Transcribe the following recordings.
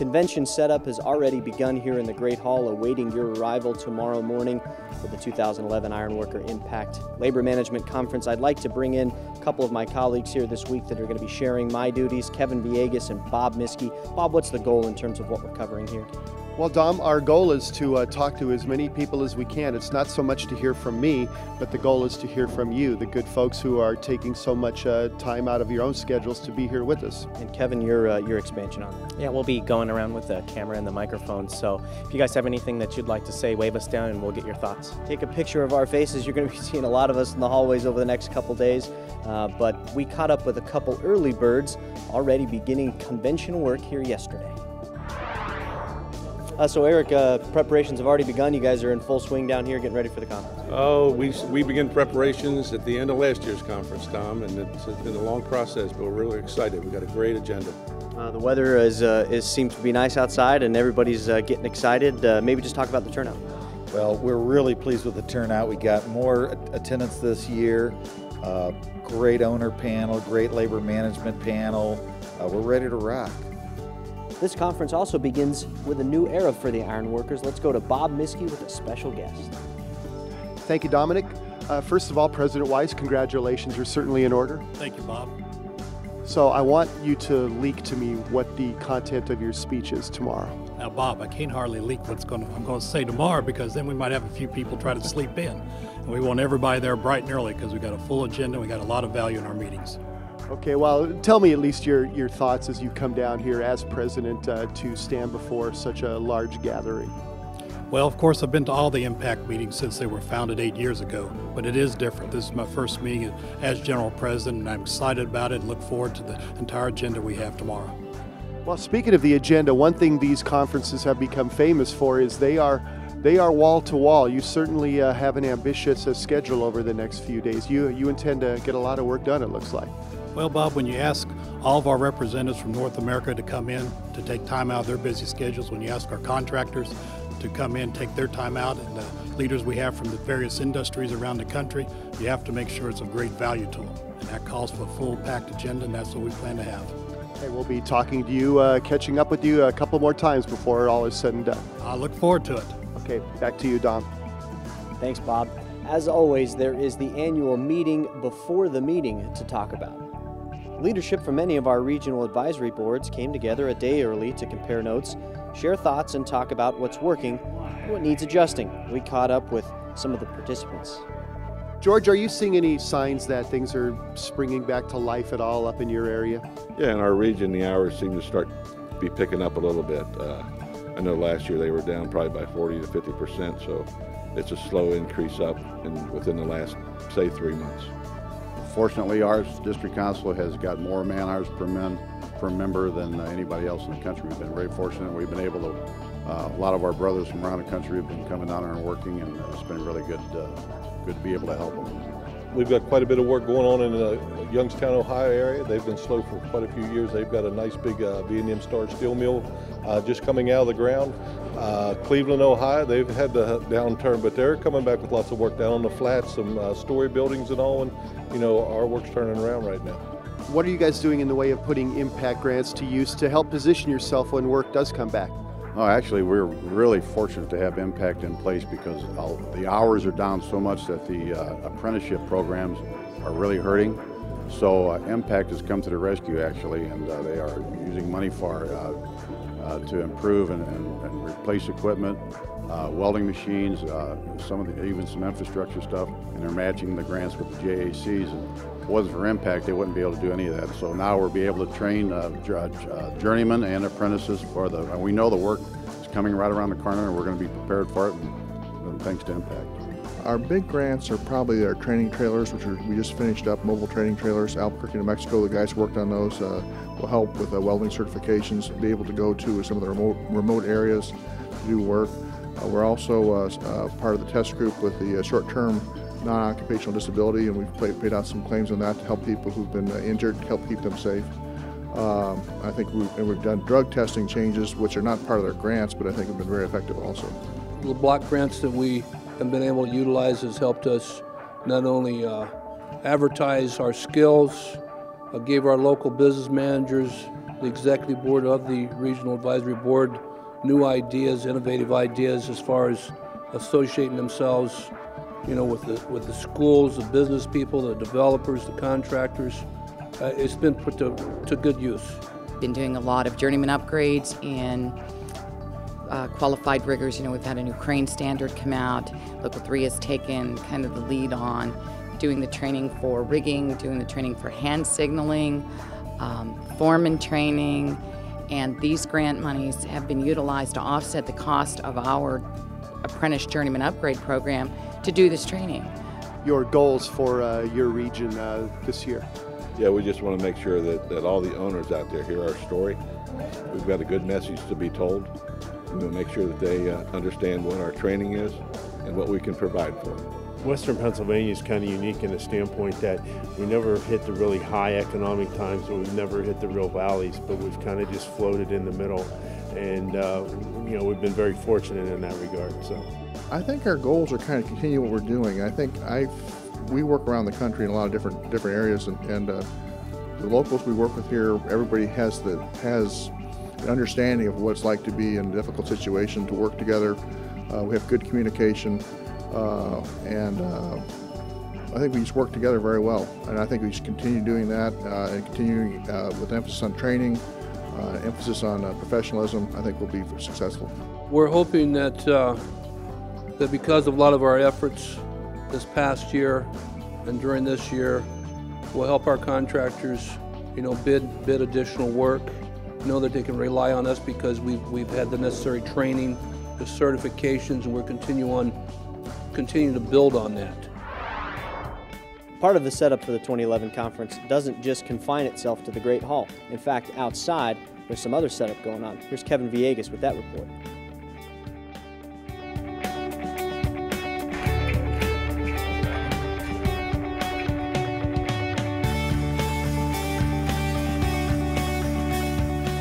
convention setup has already begun here in the Great Hall, awaiting your arrival tomorrow morning for the 2011 Ironworker Impact Labor Management Conference. I'd like to bring in a couple of my colleagues here this week that are going to be sharing my duties, Kevin Villegas and Bob Miskey. Bob, what's the goal in terms of what we're covering here? Well, Dom, our goal is to talk to as many people as we can. It's not so much to hear from me, but the goal is to hear from you, the good folks who are taking so much time out of your own schedules to be here with us. And Kevin, your expansion on that. Yeah, we'll be going around with the camera and the microphone, so if you guys have anything that you'd like to say, wave us down and we'll get your thoughts. Take a picture of our faces. You're going to be seeing a lot of us in the hallways over the next couple days, but we caught up with a couple early birds already beginning convention work here yesterday. So Eric, preparations have already begun. You guys are in full swing down here getting ready for the conference. Oh, we began preparations at the end of last year's conference, Tom, and it's been a long process, but we're really excited. We've got a great agenda. The weather seems to be nice outside and everybody's getting excited. Maybe just talk about the turnout. Well, we're really pleased with the turnout. We got more attendance this year, great owner panel, great labor management panel. We're ready to rock. This conference also begins with a new era for the ironworkers. Let's go to Bob Miskey with a special guest. Thank you, Dominic. First of all, President Weiss, congratulations. You're certainly in order. Thank you, Bob. So I want you to leak to me what the content of your speech is tomorrow. Now, Bob, I can't hardly leak I'm going to say tomorrow, because then we might have a few people try to sleep in. And we want everybody there bright and early because we've got a full agenda. We got a lot of value in our meetings. Okay, well, tell me at least your thoughts as you come down here as president to stand before such a large gathering. Well, of course, I've been to all the Impact meetings since they were founded 8 years ago, but it is different. This is my first meeting as General President, and I'm excited about it and look forward to the entire agenda we have tomorrow. Well, speaking of the agenda, one thing these conferences have become famous for is they are wall to wall. You certainly have an ambitious schedule over the next few days. You intend to get a lot of work done, it looks like. Well, Bob, when you ask all of our representatives from North America to come in, to take time out of their busy schedules, when you ask our contractors to come in, take their time out, and the leaders we have from the various industries around the country, you have to make sure it's of great value to them. And that calls for a full packed agenda, and that's what we plan to have. Okay, we'll be talking to you, catching up with you a couple more times before all is said and done. I look forward to it. Okay, back to you, Dom. Thanks, Bob. As always, there is the annual meeting before the meeting to talk about. Leadership from many of our regional advisory boards came together a day early to compare notes, share thoughts, and talk about what's working and what needs adjusting. We caught up with some of the participants. George, are you seeing any signs that things are springing back to life at all up in your area? Yeah, in our region, the hours seem to start to be picking up a little bit. I know last year they were down probably by 40 to 50%, so it's a slow increase up within the last, say, 3 months. Fortunately, our district council has got more man hours per member than anybody else in the country. We've been very fortunate. We've been able to, a lot of our brothers from around the country have been coming down here and working, and it's been really good to be able to help them. We've got quite a bit of work going on in the Youngstown, Ohio area. They've been slow for quite a few years. They've got a nice big V&M Star steel mill just coming out of the ground. Cleveland, Ohio, they've had the downturn, but they're coming back with lots of work down on the flats, some story buildings and all, and our work's turning around right now. What are you guys doing in the way of putting impact grants to use to help position yourself when work does come back? Oh, actually, we're really fortunate to have Impact in place because the hours are down so much that the apprenticeship programs are really hurting. So Impact has come to the rescue, actually, and they are using money to improve and replace equipment, welding machines, even some infrastructure stuff, and they're matching the grants with the JACs. And if it wasn't for Impact, they wouldn't be able to do any of that. So now we'll be able to train journeymen and apprentices and we know the work is coming right around the corner, and we're going to be prepared for it, and thanks to Impact. Our big grants are probably our training trailers, which we just finished up, mobile training trailers, Albuquerque, New Mexico. The guys who worked on those will help with welding certifications, be able to go to some of the remote areas to do work. We're also part of the test group with the short-term non-occupational disability, and we've paid out some claims on that to help people who've been injured, help keep them safe. I think we've done drug testing changes, which are not part of their grants, but I think have been very effective also. The block grants that we have been able to utilize has helped us not only advertise our skills, gave our local business managers the executive board of the Regional Advisory Board new ideas, innovative ideas as far as associating themselves, with the schools, the business people, the developers, the contractors. It's been put to good use. Been doing a lot of journeyman upgrades in qualified riggers. We've had a new crane standard come out. Local 3 has taken kind of the lead on doing the training for rigging, doing the training for hand signaling, foreman training, and these grant monies have been utilized to offset the cost of our apprentice journeyman upgrade program to do this training. Your goals for your region this year? Yeah, we just want to make sure that all the owners out there hear our story. We've got a good message to be told. We'll make sure that they understand what our training is and what we can provide for them. Western Pennsylvania is kind of unique in the standpoint that we never hit the really high economic times, and we've never hit the real valleys, but we've kind of just floated in the middle, and we've been very fortunate in that regard. So I think our goals are kind of continue what we're doing. I think we work around the country in a lot of different areas, and the locals we work with here, everybody has an understanding of what it's like to be in a difficult situation, to work together. We have good communication. And I think we just work together very well, and I think we should continue doing that and continuing with emphasis on training, emphasis on professionalism. I think we'll be successful. We're hoping that because of a lot of our efforts this past year and during this year, will help our contractors, bid additional work. Know that they can rely on us because we've had the necessary training, the certifications, and we're continue to build on that. Part of the setup for the 2011 conference doesn't just confine itself to the Great Hall. In fact, outside, there's some other setup going on. Here's Kevin Villegas with that report.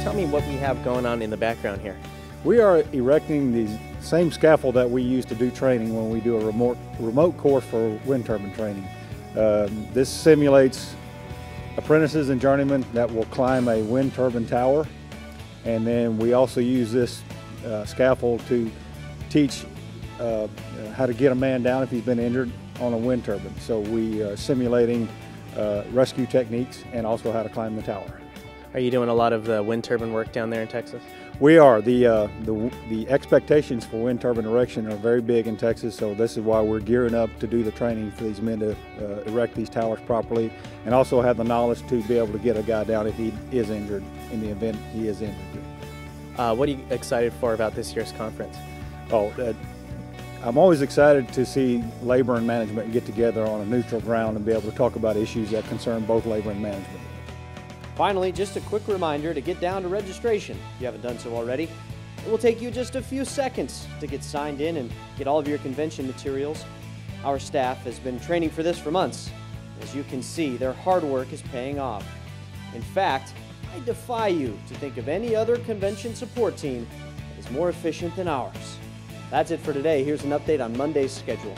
Tell me what we have going on in the background here. We are erecting the same scaffold that we use to do training when we do a remote course for wind turbine training. This simulates apprentices and journeymen that will climb a wind turbine tower, and then we also use this scaffold to teach how to get a man down if he's been injured on a wind turbine. So we are simulating rescue techniques and also how to climb the tower. Are you doing a lot of the wind turbine work down there in Texas? We are. The expectations for wind turbine erection are very big in Texas, so this is why we're gearing up to do the training for these men to erect these towers properly, and also have the knowledge to be able to get a guy down if he is injured, in the event he is injured. What are you excited for about this year's conference? I'm always excited to see labor and management get together on a neutral ground and be able to talk about issues that concern both labor and management. Finally, just a quick reminder to get down to registration if you haven't done so already. It will take you just a few seconds to get signed in and get all of your convention materials. Our staff has been training for this for months. As you can see, their hard work is paying off. In fact, I defy you to think of any other convention support team that is more efficient than ours. That's it for today. Here's an update on Monday's schedule.